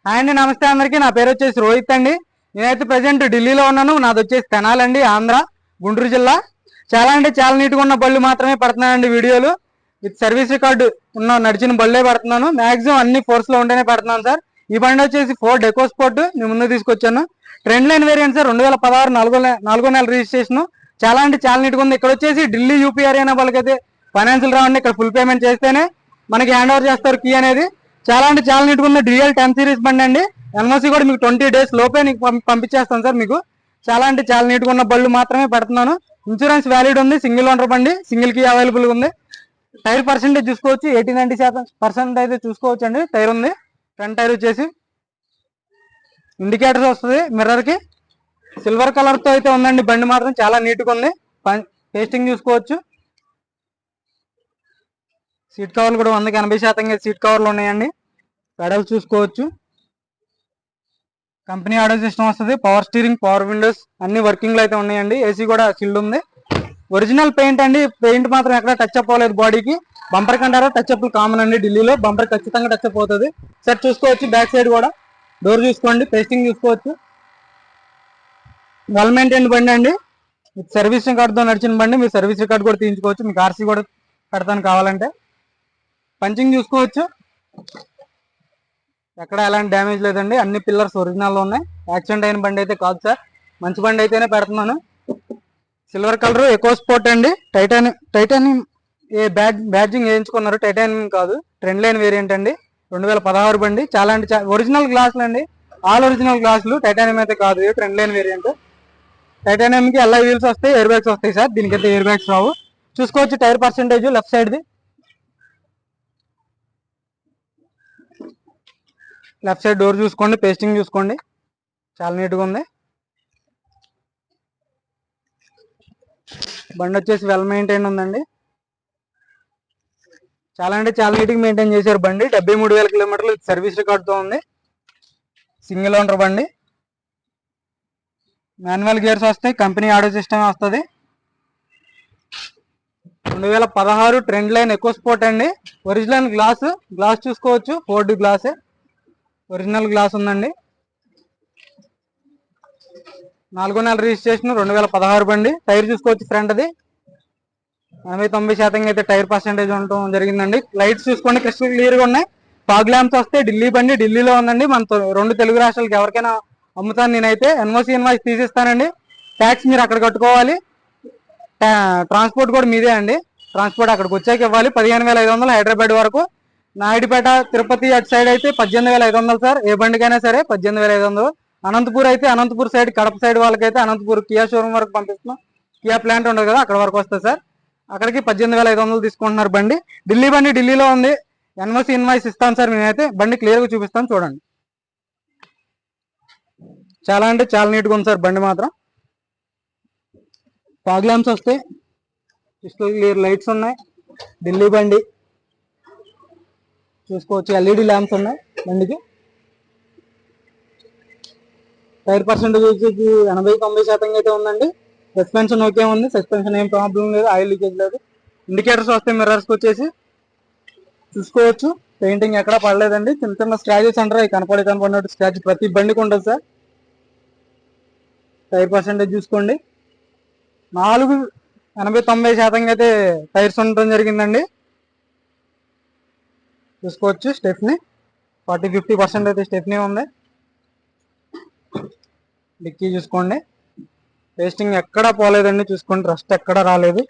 Hi అండి, నమస్తే అందరికీ. నా పేరు వచ్చేసి రోహిత్ అండి. నేనైతే ప్రజెంట్ ఢిల్లీలో ఉన్నాను. నాది వచ్చేసి తెనాలి అండి, ఆంధ్ర, గుంటూరు జిల్లా. చాలా అంటే చాలా నీట్గా ఉన్న బళ్ళు మాత్రమే పెడుతున్నానండి వీడియోలు. విత్ సర్వీస్ రికార్డు ఉన్న నడిచిన బళ్ళే పెడుతున్నాను. మాక్సిమం అన్ని ఫోర్స్ లో ఉంటేనే పెడుతున్నాను సార్. ఈ బండి వచ్చేసి ఫోర్డ్ ఎకో స్పోర్ట్ మీ ముందు తీసుకొచ్చాను. ట్రెండ్ లైన్ వేరియంట్ సార్, 2016 నాలుగో నెల రిజిస్ట్రేషన్. చాలా అంటే చాలా నీట్గా ఉంది. ఇక్కడ వచ్చేసి ఢిల్లీ యూపీ హర్యానా వాళ్ళకైతే ఫైనాన్షియల్ రావండి. ఇక్కడ ఫుల్ పేమెంట్ చేస్తేనే మనకి హ్యాండ్ ఓవర్ చేస్తారు కీ అనేది. చాలా అంటే చాలా నీట్గా ఉంది. డ్యూయల్ 10 సిరీస్ బండి అండి. ఎన్ఓసి కూడా మీకు 20 days లోపే పంపించేస్తాను సార్. మీకు చాలా అంటే చాలా నీట్గా ఉన్న బళ్ళు మాత్రమే పెడుతున్నాను. ఇన్సూరెన్స్ వ్యాలిడ్ ఉంది. సింగిల్ ఓనర్ బండి, సింగిల్ కీ అవైలబుల్ ఉంది. టైర్ పర్సెంటేజ్ చూసుకోవచ్చు, 80-90% అయితే చూసుకోవచ్చు అండి. టైర్ ఉంది. ఫ్రంట్ టైర్ వచ్చేసి ఇండికేటర్స్ వస్తుంది. మిర్రర్ కి సిల్వర్ కలర్ తో అయితే ఉందండి. బండి మాత్రం చాలా నీట్గా ఉంది. పేస్టింగ్ చూసుకోవచ్చు. సీట్ కవర్లు కూడా 100-80% సీట్ కవర్లు ఉన్నాయండి. పెడల్స్ చూసుకోవచ్చు. కంపెనీ ఆడియో సిస్టమ్ వస్తుంది. పవర్ స్టీరింగ్, పవర్ విండోస్ అన్ని వర్కింగ్ లో అయితే ఉన్నాయండి. ఏసీ కూడా చిల్డ్ ఉంది. ఒరిజినల్ పెయింట్ అండి. పెయింట్ మాత్రం ఎక్కడ టచ్ అప్ అవ్వలేదు బాడీకి. బంపర్ కంటారా టచ్ అప్ కామన్ అండి. ఢిల్లీలో బంపర్ ఖచ్చితంగా టచ్ అప్ అవుతుంది. సెట్ చూసుకోవచ్చు. బ్యాక్ సైడ్ కూడా డోర్ చూసుకోండి. పేస్టింగ్ చూసుకోవచ్చు. వెల్ మెయింటైన్ బండి అండి. సర్వీస్ రికార్డుతో నడిచిన బండి. మీరు సర్వీస్ రికార్డు కూడా తీయించుకోవచ్చు. మీకు ఆర్సీ కూడా పెడతాను కావాలంటే. పంచింగ్ చూసుకోవచ్చు. ఎక్కడ ఎలాంటి డ్యామేజ్ లేదండి. అన్ని పిల్లర్స్ ఒరిజినల్ ఉన్నాయి. యాక్సిడెంట్ అయిన బండి అయితే కాదు సార్. మంచి బండి అయితేనే పెడుతున్నాను. సిల్వర్ కలర్ ఎకో స్పోర్ట్ అండి. టైటానియం బ్యాడ్జింగ్ వేయించుకున్నారు. టైటానియం కాదు, ట్రెండ్ లైన్ వేరియంట్ అండి. 2016 బండి. చాలా అంటే ఒరిజినల్ గ్లాసులు అండి. ఆల్ ఒరిజినల్ గ్లాసులు. టైటానియం అయితే కాదు, ట్రెండ్ లైన్ వేరియంట్. టైటానియం కి ఎల్ఐ వీల్స్ వస్తాయి, ఎయిర్ బ్యాగ్స్ వస్తాయి సార్. దీనికైతే ఎయిర్ బ్యాగ్స్ రావు. చూసుకోవచ్చు. టైర్ పర్సెంటేజ్ లెఫ్ట్ సైడ్ ది. లెఫ్ట్ సైడ్ డోర్ చూసుకోండి. పేస్టింగ్ చూసుకోండి. చాలా నీట్గా ఉంది. బండి వచ్చేసి వెల్ మెయింటైన్ ఉందండి. చాలా అంటే చాలా నీట్గా మెయింటైన్ చేశారు బండి. 73,000 కిలోమీటర్లు సర్వీస్ రికార్డుతో ఉంది. సింగిల్ ఓనర్ బండి. మాన్యువల్ గేర్స్ వస్తాయి. కంపెనీ ఆడియో సిస్టమ్ వస్తుంది. 2016 ట్రెండ్ లైన్ ఎకో స్పోర్ట్ అండి. ఒరిజినల్ గ్లాస్ చూసుకోవచ్చు. ఫోర్డ్ గ్లాస్, ఒరిజినల్ గ్లాస్ ఉందండి. 4వ నెల రిజిస్ట్రేషన్, 2016 బండి. టైర్ చూసుకోవచ్చు. ఫ్రంట్ అది 80-90% అయితే టైర్ పర్సెంటేజ్ ఉండటం జరిగిందండి. లైట్స్ చూసుకోండి, క్రిస్టల్ క్లియర్ గా ఉన్నాయి. ఫాగ్ ల్యాంప్స్ వస్తే ఢిల్లీ బండి. ఢిల్లీలో ఉందండి. మన 2 తెలుగు రాష్ట్రాలకు ఎవరికైనా అమ్ముతాను నేనైతే. ఎన్ఓసి తీసిస్తానండి. ట్యాక్స్ మీరు అక్కడ కట్టుకోవాలి. ట్రాన్స్పోర్ట్ కూడా మీదే అండి. ట్రాన్స్పోర్ట్ అక్కడికి వచ్చాక ఇవ్వాలి. 15,500 హైదరాబాద్ వరకు. నాయుడుపేట, తిరుపతి అటు సైడ్ అయితే 18,500 సార్. ఏ బండికైనా సరే 18,500. అనంతపూర్ అయితే అనంతపూర్ సైడ్, కడప సైడ్ వాళ్ళకైతే అనంతపూర్ కియా షోరూమ్ వరకు పంపిస్తున్నాం. కియా ప్లాంట్ ఉండదు కదా, అక్కడ వరకు వస్తుంది సార్. అక్కడికి 18,500 తీసుకుంటున్నారు బండి. ఢిల్లీ బండి ఢిల్లీలో ఉంది. ఎన్ఓసి ఇన్వాయిస్ ఇస్తాను సార్. నేనైతే బండి క్లియర్ గా చూపిస్తాను చూడండి. చాలా అంటే చాలా నీట్గా ఉంది సార్ బండి మాత్రం. ఫాగ్ ల్యాంప్స్ వస్తాయి. క్రిస్టల్ క్లియర్ లైట్స్ ఉన్నాయి. ఢిల్లీ బండి చూసుకోవచ్చు. ఎల్ఈడి ల్యాంప్స్ ఉన్నాయి బండికి. టైర్ పర్సెంటేజ్ వచ్చేసి 80-90% అయితే ఉందండి. సస్పెన్షన్ ఓకే ఉంది. సస్పెన్షన్ ఏం ప్రాబ్లం లేదు. ఆయిల్ లీకేజ్ లేదు. ఇండికేటర్స్ వస్తాయి. మిర్రర్స్కి వచ్చేసి చూసుకోవచ్చు. పెయింటింగ్ ఎక్కడా పడలేదండి. చిన్న చిన్న స్క్రాచెస్ అంటారు, అవి కనపడినట్టు స్క్రాచ్ ప్రతి బండికి ఉంటుంది సార్. టైర్ పర్సెంటేజ్ చూసుకోండి. 80-90% అయితే టైర్స్ ఉండటం జరిగిందండి. చూసుకోవచ్చు. స్టెప్నీ 40-50% అయితే స్టెప్నీ ఉంది. డిక్కీ చూసుకోండి. పేస్టింగ్ ఎక్కడా పోలేదండి. చూసుకోండి. రస్ట్ ఎక్కడా రాలేదు.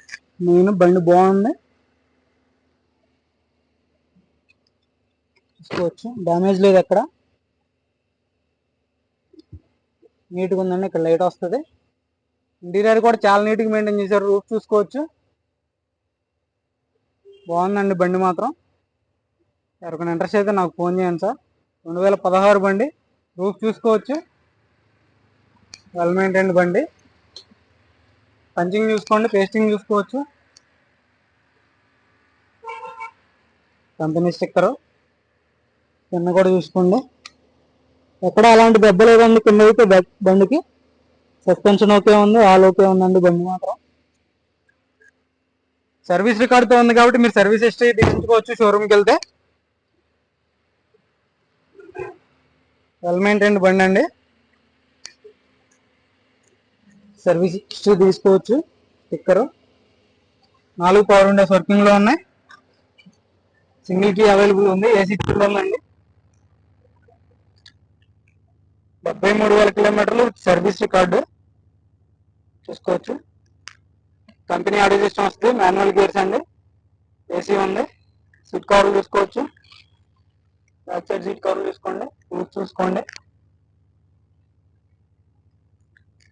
నేను బండి బాగుంది. చూసుకోవచ్చు. డ్యామేజ్ లేదు ఎక్కడ. నీట్గా ఉందండి. ఇక్కడ లైట్ వస్తుంది. ఇంటీరియర్ కూడా చాలా నీట్గా మెయింటైన్ చేశారు. రూఫ్ చూసుకోవచ్చు. బాగుందండి బండి మాత్రం. ఎవరికైనా ఇంట్రెస్ట్ అయితే నాకు ఫోన్ చేయండి సార్. 2016 బండి. రూఫ్ చూసుకోవచ్చు. వెల్ మెయింటైన్ బండి. పంచింగ్ చూసుకోండి. పేస్టింగ్ చూసుకోవచ్చు. కంపెనీ స్టిక్కరు కింద కూడా చూసుకోండి. ఎక్కడ అలాంటి దెబ్బ లేదండి. కింద అయితే బండికి సస్పెన్షన్ ఓకే ఉంది. ఆల్ ఓకే ఉందండి బండి మాత్రం. సర్వీస్ రికార్డుతో ఉంది కాబట్టి మీరు సర్వీస్ హిస్టరీ తీసుకోవచ్చు షోరూమ్కి వెళ్తే. వెల్ మెయింటైన్డ్ బండి అండి. సర్వీస్ హిస్టరీ తీసుకోవచ్చు. స్టిక్కర్ 4 పవర్ విండోస్ వర్కింగ్ లో ఉన్నాయి. సింగిల్ కీ అవైలబుల్ ఉంది. ఏసీ కూలర్ అండి. 73,000 కిలోమీటర్లు సర్వీస్ రికార్డు చూసుకోవచ్చు. కంపెనీ ఆడియో సిస్టమ్ వస్తుంది. మాన్యువల్ గేర్స్ అండి. ఏసీ ఉంది. సీట్ కవర్లు చూసుకోవచ్చు. బ్యాక్ సైడ్ సీట్ కవర్లు చూసుకోండి. చూసుకోండి.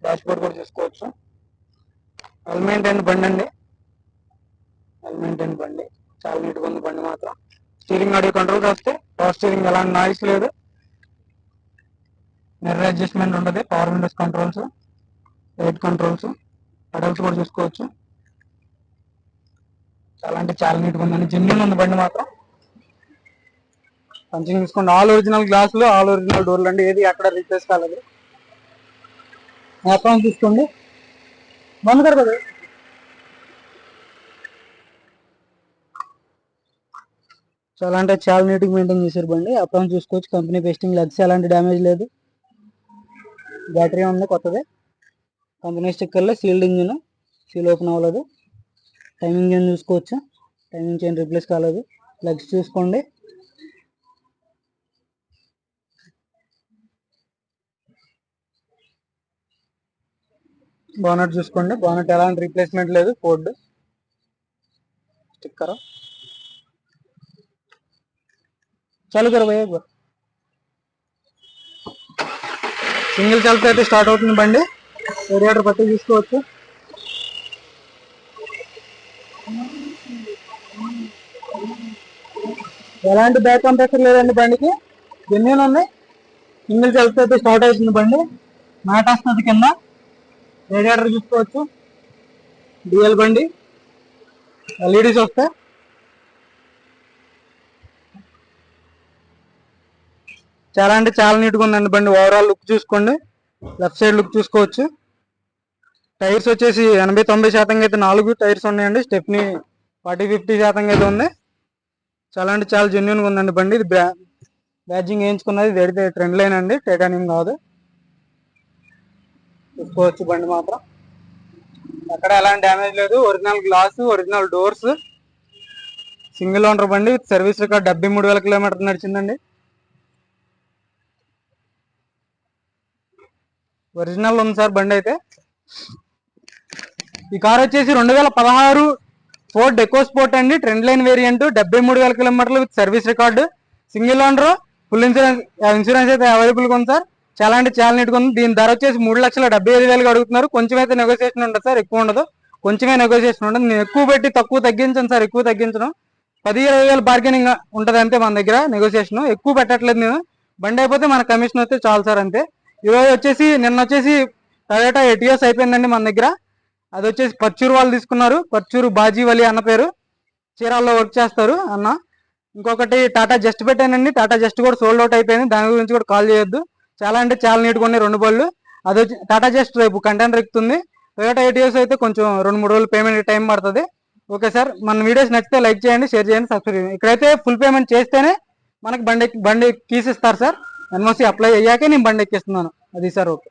డాష్ బోర్డ్ కూడా చూసుకోవచ్చు. వెల్ మెయింటైన్ బండి అండి. వెల్ మెయింటైన్ బండి, చాలా నీట్గా ఉంది బండి మాత్రం. స్టీరింగ్ ఆడియో కంట్రోల్స్ వస్తే పవర్ స్టీరింగ్, ఎలాంటి నాయిస్ లేదు. మిర్రర్ అడ్జస్ట్మెంట్ ఉంటుంది. Power windows controls, light controls, pedals కూడా చూసుకోవచ్చు. చాలా అంటే చాలా నీట్గా ఉందండి. జెన్యూన్ ఉంది బండి మాత్రం. పంచింగ్ చూసుకోండి. ఆల్ ఒరిజినల్ గ్లాసులు, ఆల్ ఒరిజినల్ డోర్లు అండి. ఏది అక్కడ రీప్లేస్ కాలేదు. అకౌంట్ తీసుకోండి. బంద్ కర్ కదా. చాలా అంటే చాలా నీట్గా మెయింటైన్ చేశారు బండి. అకౌంట్ చూసుకోవచ్చు. కంపెనీ పేస్టింగ్, లెగ్స్ ఎలాంటి డ్యామేజ్ లేదు. బ్యాటరీ ఉంది కొత్తది. కంపెనీ స్టిక్కర్లో సీల్డ్ ఇంజిన్, సీల్ ఓపెన్ అవ్వలేదు. టైమింగ్ చైన్ చూసుకోవచ్చు. టైమింగ్ చైన్ రీప్లేస్ కాలేదు. లెగ్స్ చూసుకోండి. బోనట్ చూసుకోండి. బోనట్ ఎలాంటి రీప్లేస్మెంట్ లేదు. Ford sticker. చాలు కర భయ్య. సింగిల్ సెల్ఫ్ అయితే స్టార్ట్ అవుతుంది బండి. రేడియేటర్ పట్టి చూసుకోవచ్చు. ఎలాంటి బ్యాక్ కంప్రెసర్ లేదండి బండికి. జెన్యూన్ ఉన్నాయి. సింగిల్ సెల్ఫ్ అయితే స్టార్ట్ అవుతుంది బండి. మ్యాట్ వస్తుంది కింద. రేడియేటర్ చూసుకోవచ్చు. డిఎల్ బండి, ఎల్ఈడీస్ వస్తాయి. చాలా అంటే చాలా నీట్గా ఉందండి బండి. ఓవరాల్ లుక్ చూసుకోండి. లెఫ్ట్ సైడ్ లుక్ చూసుకోవచ్చు. టైర్స్ వచ్చేసి 80-90% అయితే 4 టైర్స్ ఉన్నాయండి. స్టెప్ని 40-50% అయితే ఉంది. చాలా అంటే చాలా జెన్యున్గా ఉందండి బండి. ఇది బ్యాడ్జింగ్ వేయించుకున్నది. ఇది అయితే ట్రెండ్ లైన్ అండి, టైటానియం కాదు. చూసుకోవచ్చు బండి మాత్రం. ఎక్కడ ఎలాంటి డ్యామేజ్ లేదు. Original glass, original doors. Single owner బండి. సర్వీస్ రికార్డ్ 73,000 కిలోమీటర్లు నడిచిందండి. ఒరిజినల్ ఉంది సార్ బండి అయితే. ఈ కార్ వచ్చేసి 2016 ఫోర్డ్ ఎకోస్పోర్ట్ అండి. Trend line variant. 73,000 కిలోమీటర్లు with service record. Single owner. Full insurance అయితే అవైలబుల్గా ఉంది సార్. చాలా అంటే చాలా నీట్గా ఉంది. దీని ధర వచ్చేసి 3,75,000 అడుగుతున్నారు. కొంచెం అయితే నెగోసియేషన్ ఉంటుంది సార్, ఎక్కువ ఉండదు. కొంచెమే నెగోసియేషన్ ఉంటుంది. నేను ఎక్కువ పెట్టి తక్కువ తగ్గించను సార్. ఎక్కువ తగ్గించను. 10-20,000 బార్గెనింగ్ ఉంటుంది అంతే మన దగ్గర. నెగోసియేషన్ ఎక్కువ పెట్టట్లేదు నేను. బండి అయిపోతే మన కమిషన్ వస్తే చాలు సార్ అంతే. ఈరోజు వచ్చేసి నిన్న వచ్చేసి టయోటా ఎటియోస్ అయిపోయిందండి మన దగ్గర. అది వచ్చేసి పర్చూరు వాళ్ళు తీసుకున్నారు. పర్చూరు బాజీవలి అన్న పేరు. చీరాల్లో వర్క్ చేస్తారు అన్న. ఇంకొకటి టాటా జస్ట్ పెట్టానండి. టాటా జస్ట్ కూడా సోల్డ్ అవుట్ అయిపోయింది. దాని గురించి కూడా కాల్ చేయొద్దు. చాలా అంటే చాలా నీట్గా ఉన్నాయి 2 బళ్ళు. అది వచ్చి టాటా జస్ట్ రేపు కంటైనర్ ఎక్కుతుంది. టయోటా ఎటియోస్ అయితే కొంచెం 2-3 రోజులు పేమెంట్ టైం పడుతుంది. ఓకే సార్, మన వీడియోస్ నచ్చితే లైక్ చేయండి, షేర్ చేయండి, సబ్స్క్రైబ్ చేయండి. ఇక్కడైతే ఫుల్ పేమెంట్ చేస్తేనే మనకి బండి కీస్ ఇస్తారు సార్. ఎన్ఓసి అప్లై అయ్యాకే నేను బండి ఎక్కిస్తున్నాను. అది సార్. ఓకే.